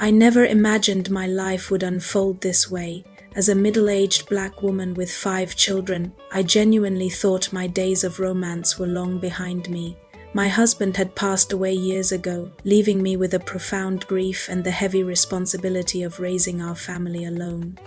I never imagined my life would unfold this way. As a middle-aged black woman with 5 children, I genuinely thought my days of romance were long behind me. My husband had passed away years ago, leaving me with a profound grief and the heavy responsibility of raising our family alone.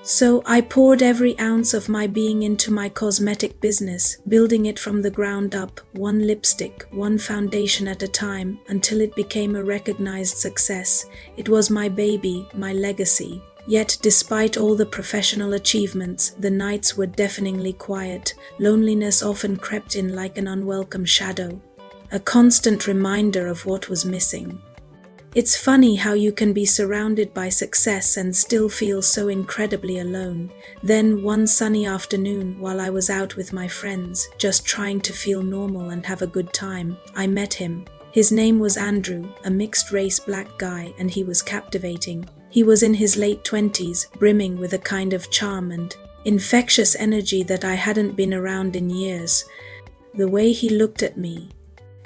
So I poured every ounce of my being into my cosmetic business, building it from the ground up, one lipstick, one foundation at a time, until it became a recognized success. It was my baby, my legacy. Yet, despite all the professional achievements, the nights were deafeningly quiet. Loneliness often crept in like an unwelcome shadow, a constant reminder of what was missing. It's funny how you can be surrounded by success and still feel so incredibly alone. Then, one sunny afternoon, while I was out with my friends, just trying to feel normal and have a good time, I met him. His name was Andrew, a mixed-race black guy, and he was captivating. He was in his late 20s, brimming with a kind of charm and infectious energy that I hadn't been around in years. The way he looked at me,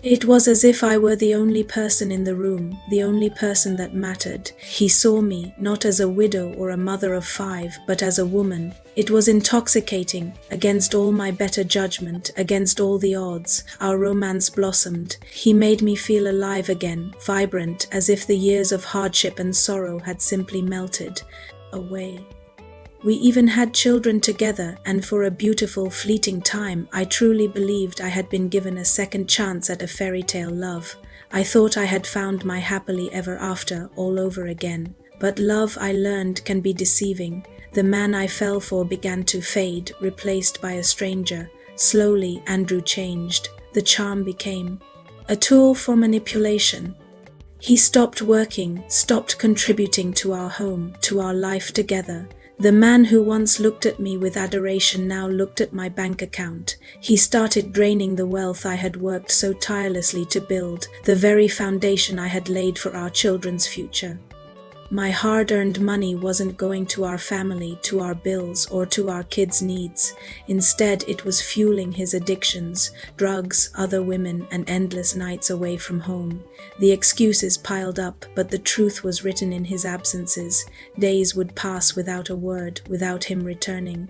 it was as if I were the only person in the room, the only person that mattered. He saw me, not as a widow or a mother of 5, but as a woman. It was intoxicating. Against all my better judgment, against all the odds, our romance blossomed. He made me feel alive again, vibrant, as if the years of hardship and sorrow had simply melted away. We even had children together, and for a beautiful, fleeting time, I truly believed I had been given a second chance at a fairy tale love. I thought I had found my happily ever after all over again. But love, I learned, can be deceiving. The man I fell for began to fade, replaced by a stranger. Slowly, Andrew changed. The charm became a tool for manipulation. He stopped working, stopped contributing to our home, to our life together. The man who once looked at me with adoration now looked at my bank account. He started draining the wealth I had worked so tirelessly to build, the very foundation I had laid for our children's future. My hard-earned money wasn't going to our family, to our bills, or to our kids' needs. Instead, it was fueling his addictions, drugs, other women, and endless nights away from home. The excuses piled up, but the truth was written in his absences. Days would pass without a word, without him returning.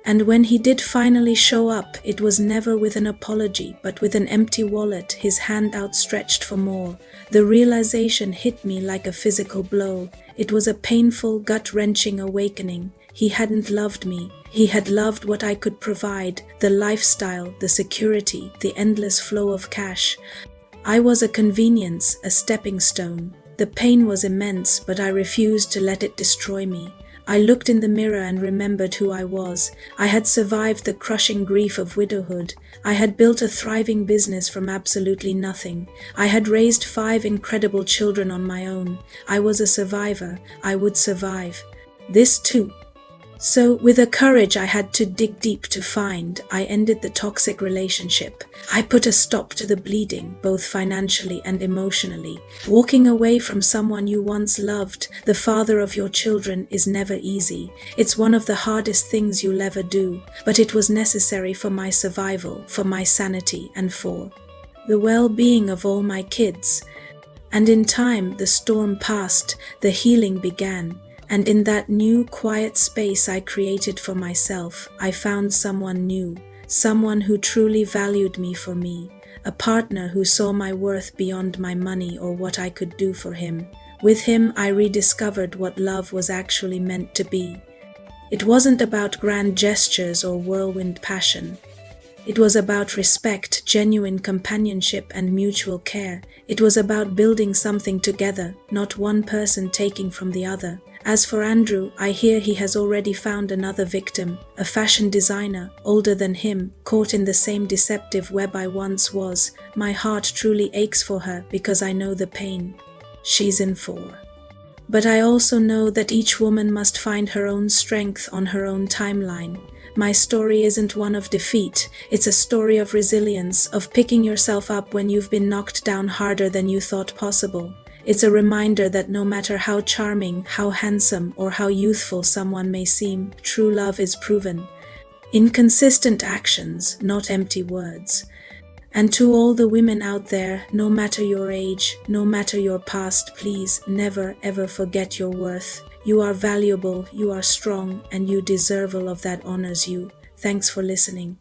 And when he did finally show up, it was never with an apology, but with an empty wallet, his hand outstretched for more. The realization hit me like a physical blow. It was a painful, gut-wrenching awakening. He hadn't loved me. He had loved what I could provide, the lifestyle, the security, the endless flow of cash. I was a convenience, a stepping stone. The pain was immense, but I refused to let it destroy me. I looked in the mirror and remembered who I was. I had survived the crushing grief of widowhood. I had built a thriving business from absolutely nothing. I had raised 5 incredible children on my own. I was a survivor. I would survive. This too. So, with a courage I had to dig deep to find, I ended the toxic relationship. I put a stop to the bleeding, both financially and emotionally. Walking away from someone you once loved, the father of your children, is never easy. It's one of the hardest things you'll ever do, but it was necessary for my survival, for my sanity, and for the well-being of all my kids. And in time, the storm passed, the healing began. And in that new, quiet space I created for myself, I found someone new, someone who truly valued me for me, a partner who saw my worth beyond my money or what I could do for him. With him, I rediscovered what love was actually meant to be. It wasn't about grand gestures or whirlwind passion. It was about respect, genuine companionship, and mutual care. It was about building something together, not one person taking from the other. As for Andrew, I hear he has already found another victim, a fashion designer, older than him, caught in the same deceptive web I once was. My heart truly aches for her because I know the pain she's in for. But I also know that each woman must find her own strength on her own timeline. My story isn't one of defeat, it's a story of resilience, of picking yourself up when you've been knocked down harder than you thought possible. It's a reminder that no matter how charming, how handsome, or how youthful someone may seem, true love is proven in consistent actions, not empty words. And to all the women out there, no matter your age, no matter your past, please never ever forget your worth. You are valuable, you are strong, and you deserve all of that honors you. Thanks for listening.